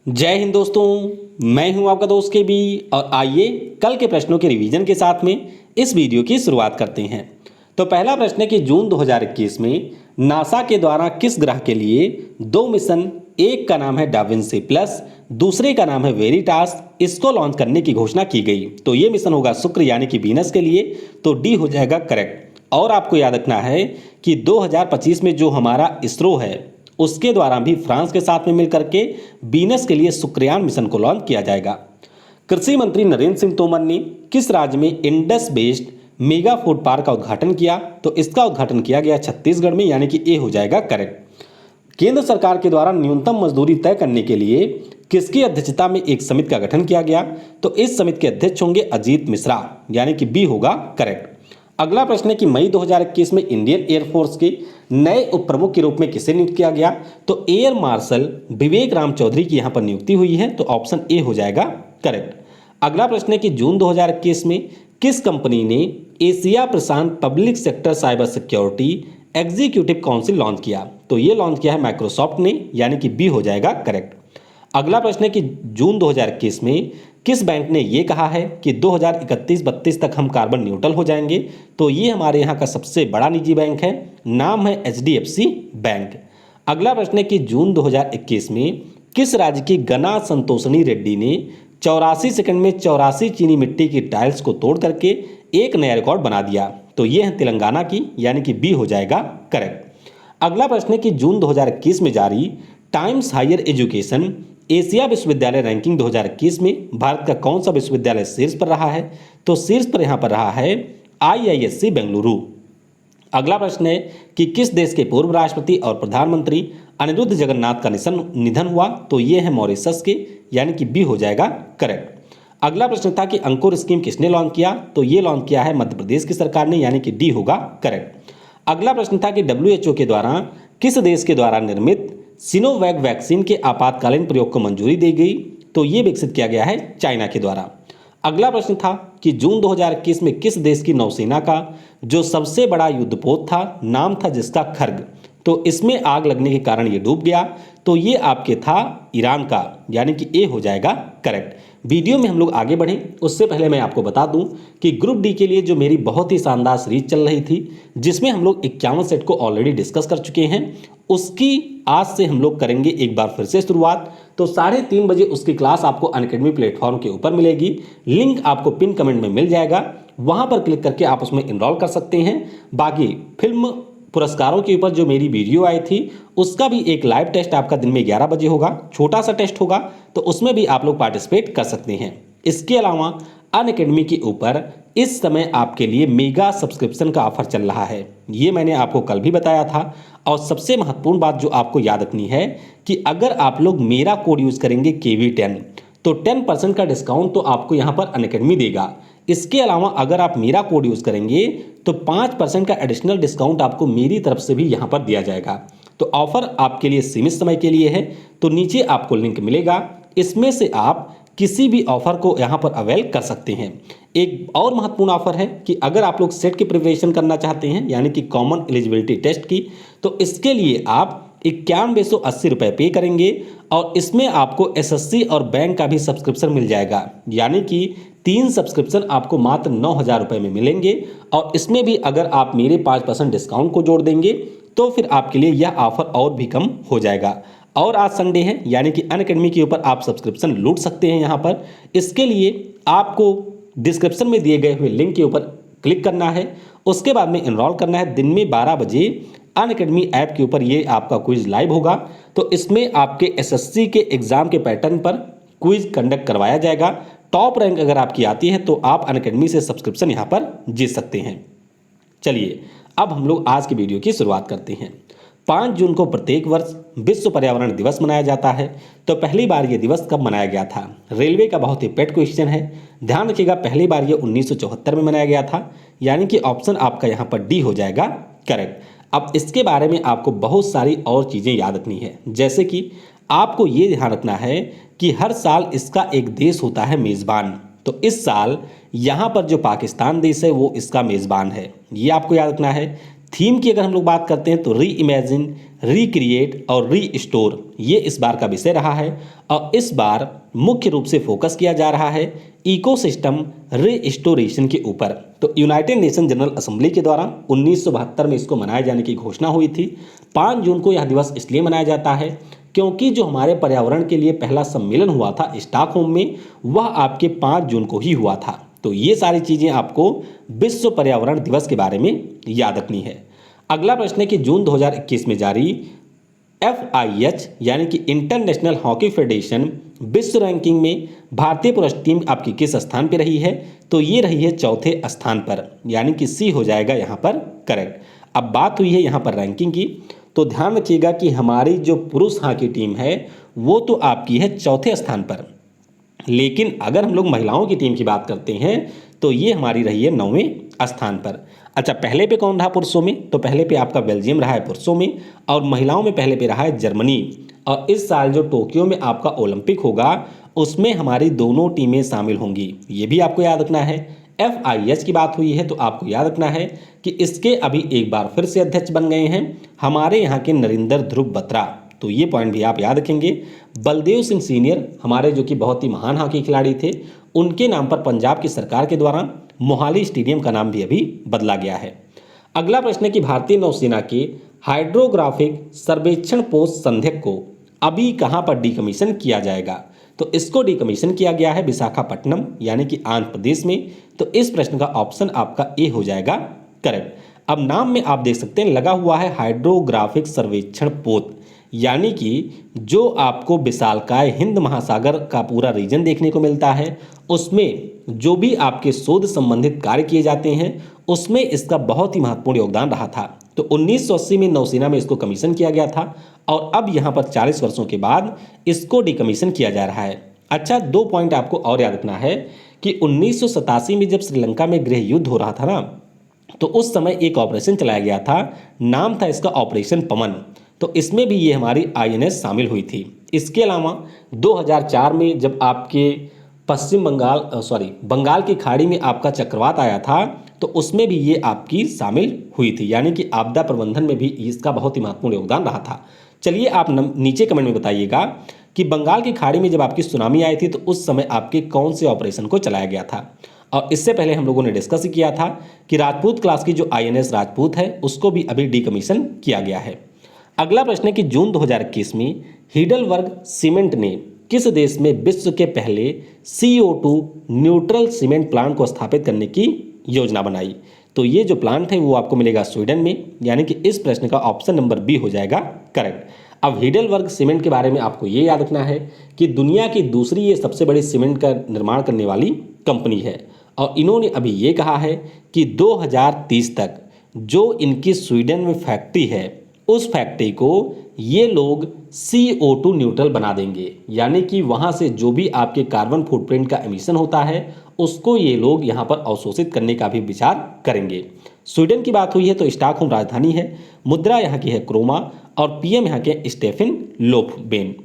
जय हिंद दोस्तों, मैं हूं आपका दोस्त के बी। और आइए कल के प्रश्नों के रिवीजन के साथ में इस वीडियो की शुरुआत करते हैं। तो पहला प्रश्न है कि जून 2021 में नासा के द्वारा किस ग्रह के लिए दो मिशन, एक का नाम है डाविंसी प्लस, दूसरे का नाम है वेरिटास, इसको लॉन्च करने की घोषणा की गई। तो ये मिशन होगा शुक्र यानी कि वीनस के लिए, तो डी हो जाएगा करेक्ट। और आपको याद रखना है कि 2025 में जो हमारा इसरो है उसके द्वारा भी फ्रांस के साथ में मिलकर के वीनस के लिए शुक्रयान मिशन को लॉन्च किया जाएगा। कृषि मंत्री नरेंद्र सिंह तोमर ने किस राज्य में Indus based mega food park का उद्घाटन किया? तो इसका उद्घाटन किया गया छत्तीसगढ़ में, यानी कि ए हो जाएगा करेक्ट। केंद्र सरकार के द्वारा न्यूनतम मजदूरी तय करने के लिए किसकी अध्यक्षता में एक समिति का गठन किया गया? तो इस समिति के अध्यक्ष होंगे अजीत मिश्रा, यानी कि बी होगा करेक्ट। अगला प्रश्न है कि मई 2021 में इंडियन एयरफोर्स के नए उप प्रमुख के रूप में किसे नियुक्त किया गया? तो एयर मार्शल विवेक राम चौधरी की यहां पर नियुक्ति हुई है, तो ऑप्शन ए हो जाएगा करेक्ट। अगला प्रश्न है कि जून 2021 में किस कंपनी ने एशिया प्रशांत public sector cyber security executive council launch किया? तो ये लॉन्च किया है माइक्रोसॉफ्ट ने, यानी कि बी हो जाएगा करेक्ट। अगला प्रश्न है कि जून 2021 में किस बैंक ने यह कहा है कि 2031-32 तक हम कार्बन न्यूट्रल हो जाएंगे? तो ये हमारे यहाँ का सबसे बड़ा निजी बैंक है, नाम है HDFC बैंक। अगला प्रश्न है कि जून 2021 में किस राज्य की गना संतोषनी रेड्डी ने 84 सेकंड में 84 चीनी मिट्टी की टाइल्स को तोड़ करके एक नया रिकॉर्ड बना दिया? तो ये है तेलंगाना की, यानी कि बी हो जाएगा करेक्ट। अगला प्रश्न है कि जून 2021 में जारी टाइम्स हायर एजुकेशन एशिया विश्वविद्यालय रैंकिंग 2021 में भारत का कौन सा विश्वविद्यालय शीर्ष पर रहा है? तो शीर्ष पर यहां पर रहा है IISc बेंगलुरु। अगला प्रश्न है कि किस देश के पूर्व राष्ट्रपति और प्रधानमंत्री अनिरुद्ध जगन्नाथ का निधन हुआ? तो ये है मॉरिशस के, यानी कि बी हो जाएगा करेक्ट। अगला प्रश्न था कि अंकुर स्कीम किसने लॉन्च किया? तो ये लॉन्च किया है मध्य प्रदेश की सरकार ने, यानी कि डी होगा करेक्ट। अगला प्रश्न था कि WHO के द्वारा किस देश के द्वारा निर्मित सिनोवैक वैक्सीन के आपातकालीन प्रयोग को मंजूरी दी गई? तो ये विकसित किया गया है चाइना के द्वारा। अगला प्रश्न था कि जून 2021 में किस देश की नौसेना का जो सबसे बड़ा युद्धपोत था, नाम था जिसका खर्ग, तो इसमें आग लगने के कारण ये डूब गया? तो ये आपके था ईरान का, यानी कि ए हो जाएगा करेक्ट। वीडियो में हम लोग आगे बढ़ें उससे पहले मैं आपको बता दूं कि ग्रुप डी के लिए जो मेरी बहुत ही शानदार सीरीज चल रही थी, जिसमें हम लोग 51 सेट को ऑलरेडी डिस्कस कर चुके हैं, उसकी आज से हम लोग करेंगे एक बार फिर से शुरुआत। तो 3:30 बजे उसकी क्लास आपको अनअकैडमी प्लेटफॉर्म के ऊपर मिलेगी, लिंक आपको पिन कमेंट में मिल जाएगा, वहां पर क्लिक करके आप उसमें इनरोल कर सकते हैं। बाकी फिल्म पुरस्कारों के ऊपर जो मेरी वीडियो आई थी उसका भी एक लाइव टेस्ट आपका दिन में 11 बजे होगा, छोटा सा टेस्ट होगा, तो उसमें भी आप लोग पार्टिसिपेट कर सकते हैं। इसके अलावा अनअकैडमी के ऊपर इस समय आपके लिए मेगा सब्सक्रिप्शन का ऑफर चल रहा है, ये मैंने आपको कल भी बताया था। और सबसे महत्वपूर्ण बात जो आपको याद रखनी है कि अगर आप लोग मेरा कोड यूज करेंगे KV10 तो 10% का डिस्काउंट तो आपको यहाँ पर अनअकैडमी देगा। इसके अलावा अगर आप मेरा कोड यूज करेंगे तो 5% का एडिशनल डिस्काउंट आपको मेरी तरफ से भी यहाँ पर दिया जाएगा। तो ऑफर आपके लिए सीमित समय के लिए है, तो नीचे आपको लिंक मिलेगा, इसमें से आप किसी भी ऑफर को यहाँ पर अवेल कर सकते हैं। एक और महत्वपूर्ण ऑफर है कि अगर आप लोग सेट की प्रिपरेशन करना चाहते हैं, यानी कि कॉमन एलिजिबिलिटी टेस्ट की, तो इसके लिए आप 9180 रुपये पे करेंगे और इसमें आपको SSC और बैंक का भी सब्सक्रिप्शन मिल जाएगा, यानी कि 3 सब्सक्रिप्शन आपको मात्र 9000 रुपये में मिलेंगे। और इसमें भी अगर आप मेरे 5% डिस्काउंट को जोड़ देंगे तो फिर आपके लिए यह ऑफर और भी कम हो जाएगा। और आज संडे है, यानी कि अनअकैडमी के ऊपर आप सब्सक्रिप्शन लूट सकते हैं यहाँ पर। इसके लिए आपको डिस्क्रिप्शन में दिए गए हुए लिंक के ऊपर क्लिक करना है, उसके बाद में इनरोल करना है। दिन में 12 बजे अनअकैडमी ऐप के ऊपर ये आपका क्विज लाइव होगा, तो इसमें आपके SSC के एग्जाम के पैटर्न पर क्विज कंडक्ट करवाया जाएगा। टॉप रैंक अगर आपकी आती है तो आप अनअकैडमी से सब्सक्रिप्शन यहाँ पर जीत सकते हैं। चलिए अब हम लोग आज की वीडियो की शुरुआत करते हैं। 5 जून को प्रत्येक वर्ष विश्व पर्यावरण दिवस मनाया जाता है, तो पहली बार ये दिवस कब मनाया गया था? रेलवे का बहुत ही पेट क्वेश्चन है, ध्यान रखिएगा। पहली बार ये 1974 में मनाया गया था, यानी कि ऑप्शन आपका यहाँ पर डी हो जाएगा करेक्ट। अब इसके बारे में आपको बहुत सारी और चीज़ें याद रखनी है, जैसे कि आपको ये ध्यान रखना है कि हर साल इसका एक देश होता है मेज़बान। तो इस साल यहाँ पर जो पाकिस्तान देश है वो इसका मेज़बान है, ये आपको याद रखना है। थीम की अगर हम लोग बात करते हैं तो री इमेजिन, रिक्रिएट और रीस्टोर, ये इस बार का विषय रहा है। और इस बार मुख्य रूप से फोकस किया जा रहा है इकोसिस्टम रिस्टोरेशन के ऊपर। तो यूनाइटेड नेशन जनरल असेंबली के द्वारा 1972 में इसको मनाए जाने की घोषणा हुई थी। 5 जून को यह दिवस इसलिए मनाया जाता है क्योंकि जो हमारे पर्यावरण के लिए पहला सम्मेलन हुआ था स्टॉकहोम में, वह आपके 5 जून को ही हुआ था। तो ये सारी चीज़ें आपको विश्व पर्यावरण दिवस के बारे में याद रखनी है। अगला प्रश्न है कि जून 2021 में जारी FIH यानी कि इंटरनेशनल हॉकी फेडरेशन विश्व रैंकिंग में भारतीय पुरुष टीम आपकी किस स्थान पर रही है? तो ये रही है चौथे स्थान पर, यानी कि सी हो जाएगा यहाँ पर करेक्ट। अब बात हुई है यहाँ पर रैंकिंग की, तो ध्यान रखिएगा कि हमारी जो पुरुष हॉकी टीम है वो तो आपकी है चौथे स्थान पर, लेकिन अगर हम लोग महिलाओं की टीम की बात करते हैं तो ये हमारी रही है 9वें स्थान पर। अच्छा, पहले पे कौन रहा पुरुषों में? तो पहले पे आपका बेल्जियम रहा है पुरुषों में, और महिलाओं में पहले पे रहा है जर्मनी। और इस साल जो टोक्यो में आपका ओलंपिक होगा उसमें हमारी दोनों टीमें शामिल होंगी, ये भी आपको याद रखना है। FIH की बात हुई है तो आपको याद रखना है कि इसके अभी एक बार फिर से अध्यक्ष बन गए हैं हमारे यहाँ के नरेंद्र ध्रुव बत्रा, तो ये पॉइंट भी आप याद रखेंगे। बलदेव सिंह सीनियर हमारे जो कि बहुत ही महान हॉकी खिलाड़ी थे, उनके नाम पर पंजाब की सरकार के द्वारा मोहाली स्टेडियम का नाम भी अभी बदला गया है। अगला प्रश्न है कि भारतीय नौसेना के हाइड्रोग्राफिक सर्वेक्षण पोस्ट संध्यक को अभी कहाँ पर डिकमीशन किया जाएगा? तो इसको डिकमीशन किया गया है विशाखापट्टनम यानी कि आंध्र प्रदेश में। तो इस प्रश्न का ऑप्शन आपका ए हो जाएगा करेक्ट। अब नाम में आप देख सकते हैं लगा हुआ है हाइड्रोग्राफिक सर्वेक्षण पोत, यानी कि जो आपको विशालकाय हिंद महासागर का पूरा रीजन देखने को मिलता है, उसमें जो भी आपके शोध संबंधित कार्य किए जाते हैं उसमें इसका बहुत ही महत्वपूर्ण योगदान रहा था। तो 1980 में नौसेना में इसको कमीशन किया गया था और अब यहाँ पर 40 वर्षों के बाद इसको डिकमीशन किया जा रहा है। अच्छा, 2 पॉइंट आपको और याद रखना है कि 1987 में जब श्रीलंका में गृह युद्ध हो रहा था ना, तो उस समय एक ऑपरेशन चलाया गया था, नाम था इसका ऑपरेशन पवन। तो इसमें भी ये हमारी INS शामिल हुई थी। इसके अलावा 2004 में जब आपके बंगाल की खाड़ी में आपका चक्रवात आया था, तो उसमें भी ये आपकी शामिल हुई थी, यानी कि आपदा प्रबंधन में भी इसका बहुत ही महत्वपूर्ण योगदान रहा था। चलिए आप नीचे कमेंट में बताइएगा कि बंगाल की खाड़ी में जब आपकी सुनामी आई थी तो उस समय आपके कौन से ऑपरेशन को चलाया गया था। और इससे पहले हम लोगों ने डिस्कस किया था कि राजपूत क्लास की जो INS राजपूत है उसको भी अभी डिकमीशन किया गया है। अगला प्रश्न है कि जून 2021 में हिडलबर्ग सीमेंट ने किस देश में विश्व के पहले CO2 न्यूट्रल सीमेंट प्लांट को स्थापित करने की योजना बनाई? तो ये जो प्लांट है वो आपको मिलेगा स्वीडन में, यानी कि इस प्रश्न का ऑप्शन नंबर बी हो जाएगा करेक्ट। अब हिडलबर्ग सीमेंट के बारे में आपको ये याद रखना है कि दुनिया की दूसरी ये सबसे बड़ी सीमेंट का निर्माण करने वाली कंपनी है, और इन्होंने अभी ये कहा है कि 2030 तक जो इनकी स्वीडन में फैक्ट्री है उस फैक्ट्री को ये लोग CO2 न्यूट्रल बना देंगे, यानी कि वहाँ से जो भी आपके कार्बन फुटप्रिंट का एमिशन होता है उसको ये लोग यहाँ पर अवशोषित करने का भी विचार करेंगे। स्वीडन की बात हुई है तो स्टॉकहोम राजधानी है, मुद्रा यहाँ की है क्रोमा और PM यहाँ के स्टेफन लोफबेन।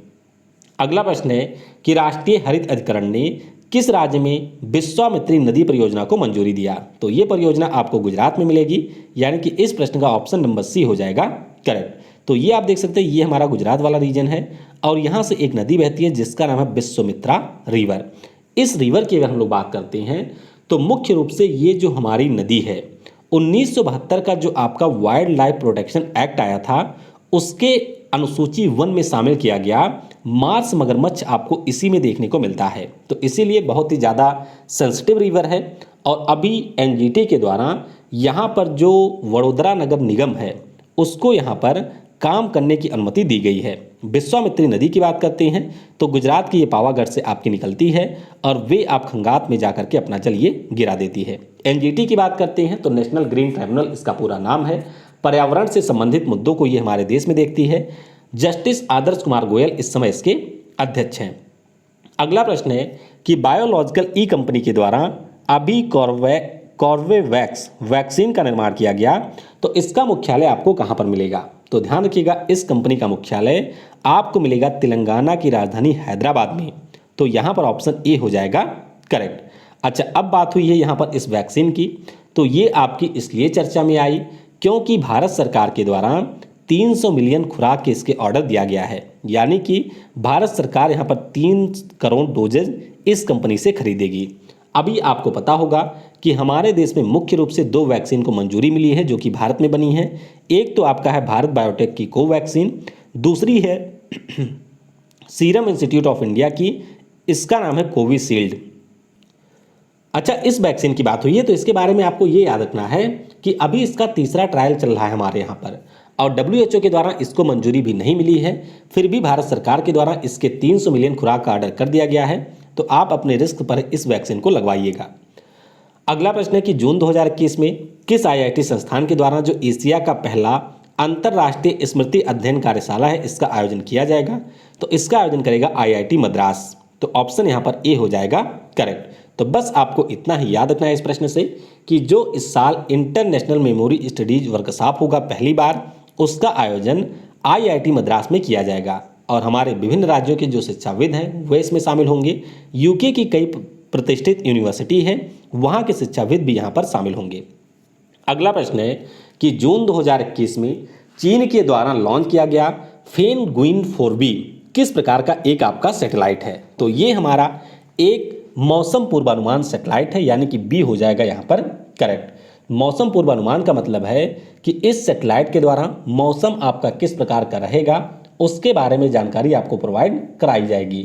अगला प्रश्न है कि राष्ट्रीय हरित अधिकरण ने किस राज्य में विश्वामित्री नदी परियोजना को मंजूरी दिया? तो ये परियोजना आपको गुजरात में मिलेगी, यानी कि इस प्रश्न का ऑप्शन नंबर सी हो जाएगा करेक्ट। तो ये आप देख सकते हैं ये हमारा गुजरात वाला रीजन है और यहाँ से एक नदी बहती है जिसका नाम है विश्वामित्रा रिवर। इस रिवर की अगर हम लोग बात करते हैं तो मुख्य रूप से ये जो हमारी नदी है 1972 का जो आपका वाइल्ड लाइफ प्रोटेक्शन एक्ट आया था उसके अनुसूची 1 में शामिल किया गया मार्स मगरमच्छ आपको इसी में देखने को मिलता है। तो इसीलिए बहुत ही ज़्यादा सेंसिटिव रिवर है और अभी NGT के द्वारा यहाँ पर जो वडोदरा नगर निगम है उसको यहाँ पर काम करने की अनुमति दी गई है। विश्वामित्री नदी की बात करते हैं तो गुजरात की ये पावागढ़ से आपकी निकलती है और वे आप खंगात में जाकर के अपना जल ये गिरा देती है। NGT की बात करते हैं तो नेशनल ग्रीन ट्राइब्यूनल इसका पूरा नाम है, पर्यावरण से संबंधित मुद्दों को ये हमारे देश में देखती है। जस्टिस आदर्श कुमार गोयल इस समय इसके अध्यक्ष हैं। अगला प्रश्न है कि बायोलॉजिकल ई कंपनी के द्वारा अभी कॉर्बेवैक्स वैक्सीन का निर्माण किया गया, तो इसका मुख्यालय आपको कहां पर मिलेगा? तो ध्यान रखिएगा इस कंपनी का मुख्यालय आपको मिलेगा तेलंगाना की राजधानी हैदराबाद में। तो यहां पर ऑप्शन ए हो जाएगा करेक्ट। अच्छा, अब बात हुई है यहां पर इस वैक्सीन की, तो ये आपकी इसलिए चर्चा में आई क्योंकि भारत सरकार के द्वारा 300 मिलियन खुराक के इसके ऑर्डर दिया गया है, यानी कि भारत सरकार यहाँ पर 3 करोड़ डोजेज इस कंपनी से खरीदेगी। अभी आपको पता होगा कि हमारे देश में मुख्य रूप से 2 वैक्सीन को मंजूरी मिली है जो कि भारत में बनी है। एक तो आपका है भारत बायोटेक की कोवैक्सीन, दूसरी है सीरम इंस्टीट्यूट ऑफ इंडिया की, इसका नाम है कोविशील्ड। अच्छा, इस वैक्सीन की बात हुई है तो इसके बारे में आपको ये याद रखना है कि अभी इसका तीसरा ट्रायल चल रहा है हमारे यहाँ पर, और WHO के द्वारा इसको मंजूरी भी नहीं मिली है। फिर भी भारत सरकार के द्वारा इसके 300 मिलियन खुराक का ऑर्डर कर दिया गया है, तो आप अपने रिस्क पर इस वैक्सीन को लगवाइएगा। अगला प्रश्न है कि जून 2021 में किस IIT संस्थान के द्वारा जो एशिया का पहला अंतर्राष्ट्रीय स्मृति अध्ययन कार्यशाला है इसका आयोजन किया जाएगा? तो इसका आयोजन करेगा IIT मद्रास। तो ऑप्शन यहाँ पर ए हो जाएगा करेक्ट। तो बस आपको इतना ही याद रखना है इस प्रश्न से कि जो इस साल इंटरनेशनल मेमोरी स्टडीज वर्कशॉप होगा पहली बार, उसका आयोजन IIT मद्रास में किया जाएगा और हमारे विभिन्न राज्यों के जो शिक्षाविद हैं वे इसमें शामिल होंगे। UK की कई प्रतिष्ठित यूनिवर्सिटी है, वहाँ के शिक्षाविद भी यहाँ पर शामिल होंगे। अगला प्रश्न है कि जून 2021 में चीन के द्वारा लॉन्च किया गया फेनगुइन 4B किस प्रकार का एक आपका सैटेलाइट है? तो ये हमारा एक मौसम पूर्वानुमान सैटेलाइट है, यानी कि बी हो जाएगा यहाँ पर करेक्ट। मौसम पूर्वानुमान का मतलब है कि इस सैटेलाइट के द्वारा मौसम आपका किस प्रकार का रहेगा उसके बारे में जानकारी आपको प्रोवाइड कराई जाएगी।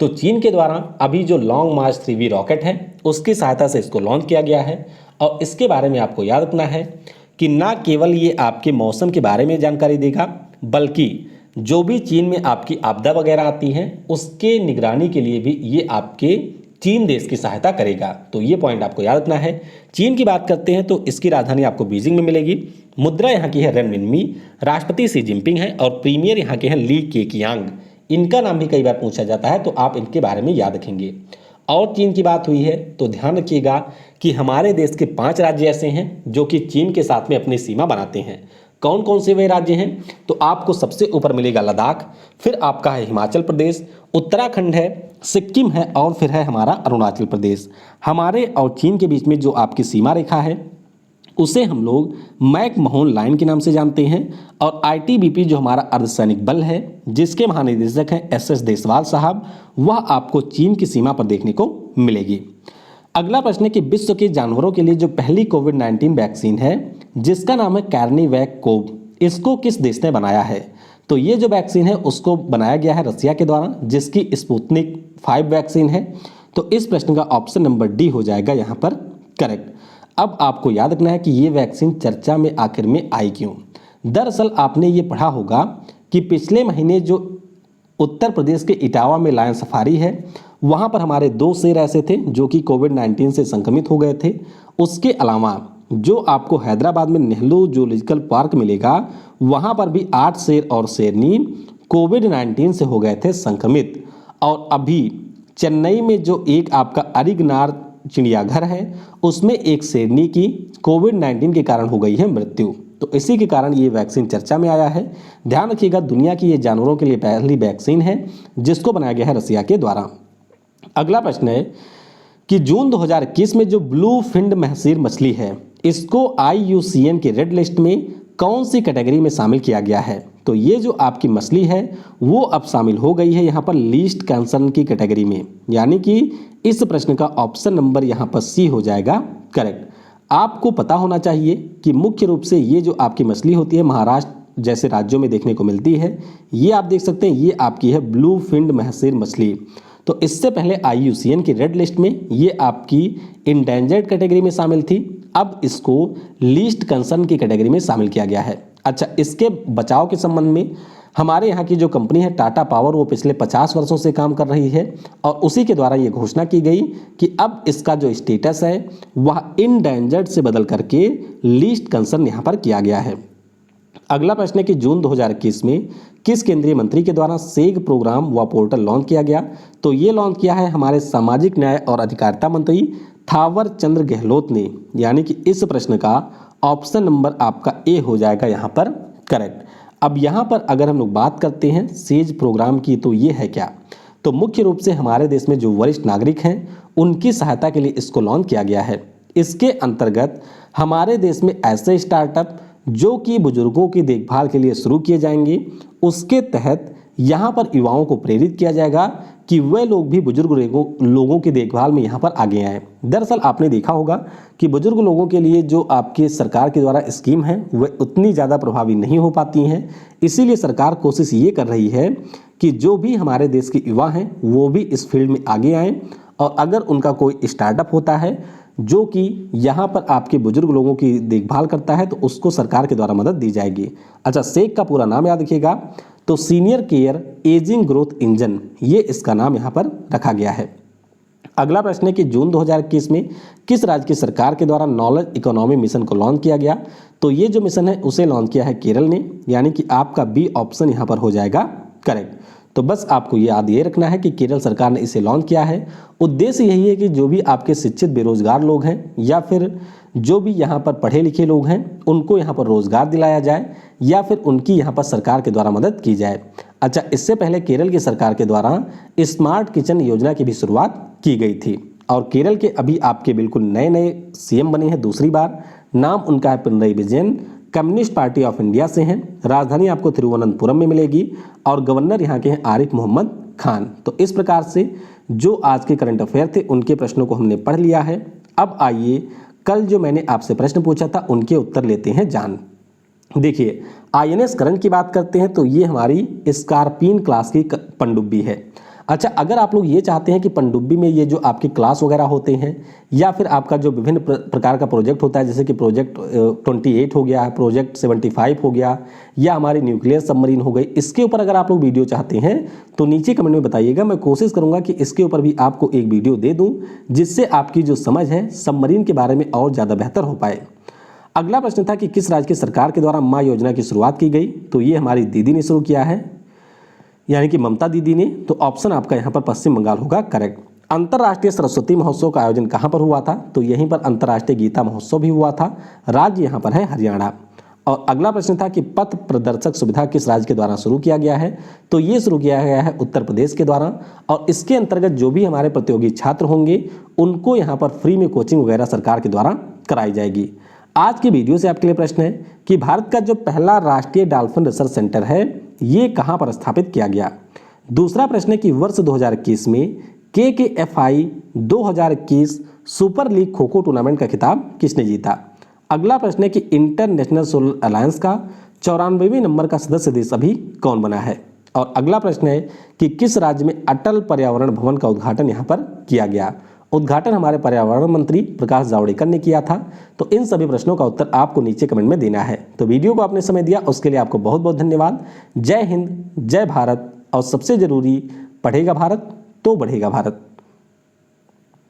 तो चीन के द्वारा अभी जो लॉन्ग मार्च 3B रॉकेट है उसकी सहायता से इसको लॉन्च किया गया है, और इसके बारे में आपको याद रखना है कि ना केवल ये आपके मौसम के बारे में जानकारी देगा, बल्कि जो भी चीन में आपकी आपदा वगैरह आती है उसके निगरानी के लिए भी ये आपके चीन देश की सहायता करेगा। तो ये पॉइंट आपको याद रखना है। चीन की बात करते हैं तो इसकी राजधानी आपको बीजिंग में मिलेगी। मुद्रा यहाँ की है रेनमिनमी, राष्ट्रपति शी जिनपिंग है और प्रीमियर यहाँ के हैं ली केकियांग। इनका नाम भी कई बार पूछा जाता है, तो आप इनके बारे में याद रखेंगे। और चीन की बात हुई है तो ध्यान रखिएगा कि हमारे देश के 5 राज्य ऐसे हैं जो कि चीन के साथ में अपनी सीमा बनाते हैं। कौन कौन से वे राज्य हैं? तो आपको सबसे ऊपर मिलेगा लद्दाख, फिर आपका है हिमाचल प्रदेश, उत्तराखंड है, सिक्किम है और फिर है हमारा अरुणाचल प्रदेश। हमारे और चीन के बीच में जो आपकी सीमा रेखा है उसे हम लोग मैक-मोहन लाइन के नाम से जानते हैं, और ITBP जो हमारा अर्धसैनिक बल है जिसके महानिदेशक हैं SS देसवाल साहब, वह आपको चीन की सीमा पर देखने को मिलेगी। अगला प्रश्न है कि विश्व के जानवरों के लिए जो पहली कोविड-19 वैक्सीन है जिसका नाम है कार्निवैक कोव, इसको किस देश ने बनाया है? तो ये जो वैक्सीन है उसको बनाया गया है रसिया के द्वारा, जिसकी स्पुतनिक 5 वैक्सीन है। तो इस प्रश्न का ऑप्शन नंबर डी हो जाएगा यहाँ पर करेक्ट। अब आपको याद रखना है कि ये वैक्सीन चर्चा में आखिर में आई क्यों। दरअसल आपने ये पढ़ा होगा कि पिछले महीने जो उत्तर प्रदेश के इटावा में लायन सफारी है, वहाँ पर हमारे 2 शेर ऐसे थे जो कि कोविड-19 से संक्रमित हो गए थे। उसके अलावा जो आपको हैदराबाद में नेहरू जूलॉजिकल पार्क मिलेगा, वहाँ पर भी 8 शेर और शेरनी कोविड-19 से हो गए थे संक्रमित। और अभी चेन्नई में जो एक आपका अरिगनार चिड़ियाघर है उसमें एक शेरनी की कोविड-19 के कारण हो गई है मृत्यु। तो इसी के कारण ये वैक्सीन चर्चा में आया है। ध्यान रखिएगा, दुनिया की ये जानवरों के लिए पहली वैक्सीन है जिसको बनाया गया है रसिया के द्वारा। अगला प्रश्न है कि जून 2021 में जो ब्लू फिन्ड महसीर मछली है इसको IUCN के रेड लिस्ट में कौन सी कैटेगरी में शामिल किया गया है? तो ये जो आपकी मछली है वो अब शामिल हो गई है यहाँ पर लीस्ट कंसर्न की कैटेगरी में, यानी कि इस प्रश्न का ऑप्शन नंबर यहाँ पर सी हो जाएगा करेक्ट। आपको पता होना चाहिए कि मुख्य रूप से ये जो आपकी मछली होती है महाराष्ट्र जैसे राज्यों में देखने को मिलती है। ये आप देख सकते हैं, ये आपकी है ब्लू फिन्ड महसीर मछली। तो इससे पहले IUCN की रेड लिस्ट में ये आपकी इंडेंजर्ड कैटेगरी में शामिल थी, अब इसको लीस्ट कंसर्न की कैटेगरी में शामिल किया गया है। अच्छा, इसके बचाव के संबंध में हमारे यहाँ की जो कंपनी है टाटा पावर, वो पिछले 50 वर्षों से काम कर रही है और उसी के द्वारा ये घोषणा की गई कि अब इसका जो स्टेटस है वह इंडेंजर्ड से बदल करके लीस्ट कंसर्न यहाँ पर किया गया है। अगला प्रश्न है कि जून 2021 में किस केंद्रीय मंत्री के द्वारा सेग प्रोग्राम व पोर्टल लॉन्च किया गया? तो ये लॉन्च किया है हमारे सामाजिक न्याय और अधिकारिता मंत्री थावर चंद गहलोत ने, यानी कि इस प्रश्न का ऑप्शन नंबर आपका ए हो जाएगा यहाँ पर करेक्ट। अब यहाँ पर अगर हम लोग बात करते हैं सेज प्रोग्राम की, तो ये है क्या? तो मुख्य रूप से हमारे देश में जो वरिष्ठ नागरिक हैं उनकी सहायता के लिए इसको लॉन्च किया गया है। इसके अंतर्गत हमारे देश में ऐसे स्टार्टअप जो कि बुजुर्गों की देखभाल के लिए शुरू किए जाएंगे। उसके तहत यहाँ पर युवाओं को प्रेरित किया जाएगा कि वे लोग भी बुजुर्ग लोगों की देखभाल में यहाँ पर आगे आएँ। दरअसल आपने देखा होगा कि बुजुर्ग लोगों के लिए जो आपके सरकार के द्वारा स्कीम है वह उतनी ज़्यादा प्रभावी नहीं हो पाती हैं। इसीलिए सरकार कोशिश ये कर रही है कि जो भी हमारे देश के युवा हैं वो भी इस फील्ड में आगे आएँ, और अगर उनका कोई स्टार्टअप होता है जो कि यहाँ पर आपके बुजुर्ग लोगों की देखभाल करता है तो उसको सरकार के द्वारा मदद दी जाएगी। अच्छा, सेक का पूरा नाम याद रखिएगा, तो senior care ageing growth engine, ये इसका नाम यहाँ पर रखा गया है। अगला प्रश्न है कि जून 2021 में किस राज्य की सरकार के द्वारा नॉलेज इकोनॉमी मिशन को लॉन्च किया गया? तो ये जो मिशन है उसे लॉन्च किया है केरल ने, यानी कि आपका बी ऑप्शन यहाँ पर हो जाएगा करेक्ट। तो बस आपको याद ये रखना है कि केरल सरकार ने इसे लॉन्च किया है। उद्देश्य यही है कि जो भी आपके शिक्षित बेरोजगार लोग हैं या फिर जो भी यहाँ पर पढ़े लिखे लोग हैं उनको यहाँ पर रोजगार दिलाया जाए या फिर उनकी यहाँ पर सरकार के द्वारा मदद की जाए। अच्छा, इससे पहले केरल की सरकार के द्वारा स्मार्ट किचन योजना की भी शुरुआत की गई थी, और केरल के अभी आपके बिल्कुल नए नए सीएम बने हैं दूसरी बार। नाम उनका है Pinarayi Vijayan, communist party of India से हैं। राजधानी आपको तिरुवनंतपुरम में मिलेगी और गवर्नर यहाँ के हैं आरिफ मोहम्मद खान। तो इस प्रकार से जो आज के करंट अफेयर थे उनके प्रश्नों को हमने पढ़ लिया है। अब आइए कल जो मैंने आपसे प्रश्न पूछा था उनके उत्तर लेते हैं जान। देखिए, INS करंट की बात करते हैं तो ये हमारी स्कॉर्पियन क्लास की पनडुब्बी है। अच्छा, अगर आप लोग ये चाहते हैं कि पनडुब्बी में ये जो आपके क्लास वगैरह होते हैं या फिर आपका जो विभिन्न प्रकार का प्रोजेक्ट होता है, जैसे कि प्रोजेक्ट 28 हो गया, प्रोजेक्ट 75 हो गया, या हमारी न्यूक्लियर सबमरीन हो गई, इसके ऊपर अगर आप लोग वीडियो चाहते हैं तो नीचे कमेंट में बताइएगा। मैं कोशिश करूंगा कि इसके ऊपर भी आपको एक वीडियो दे दूँ जिससे आपकी जो समझ है सबमरीन के बारे में और ज़्यादा बेहतर हो पाए। अगला प्रश्न था कि किस राज्य की सरकार के द्वारा माँ योजना की शुरुआत की गई? तो ये हमारी दीदी ने शुरू किया है, यानी कि ममता दीदी ने। तो ऑप्शन आपका यहाँ पर पश्चिम बंगाल होगा करेक्ट। अंतर्राष्ट्रीय सरस्वती महोत्सव का आयोजन कहाँ पर हुआ था? तो यहीं पर अंतर्राष्ट्रीय गीता महोत्सव भी हुआ था। राज्य यहाँ पर है हरियाणा। और अगला प्रश्न था कि पथ प्रदर्शक सुविधा किस राज्य के द्वारा शुरू किया गया है? तो ये शुरू किया गया है उत्तर प्रदेश के द्वारा, और इसके अंतर्गत जो भी हमारे प्रतियोगी छात्र होंगे उनको यहाँ पर फ्री में कोचिंग वगैरह सरकार के द्वारा कराई जाएगी। आज की वीडियो से आपके लिए प्रश्न है कि भारत का जो पहला राष्ट्रीय डॉल्फिन रिसर्च सेंटर है ये कहाँ पर स्थापित किया गया? दूसरा प्रश्न है कि वर्ष 2021 में KKFI 2021 super league kho kho tournament का खिताब किसने जीता? अगला प्रश्न है कि इंटरनेशनल सोलर अलायंस का 94वें नंबर का सदस्य देश अभी कौन बना है? और अगला प्रश्न है कि किस राज्य में अटल पर्यावरण भवन का उद्घाटन यहाँ पर किया गया? उद्घाटन हमारे पर्यावरण मंत्री प्रकाश जावड़ेकर ने किया था। तो इन सभी प्रश्नों का उत्तर आपको नीचे कमेंट में देना है। तो वीडियो को आपने समय दिया उसके लिए आपको बहुत बहुत धन्यवाद। जय हिंद, जय भारत, और सबसे जरूरी, पढ़ेगा भारत तो बढ़ेगा भारत।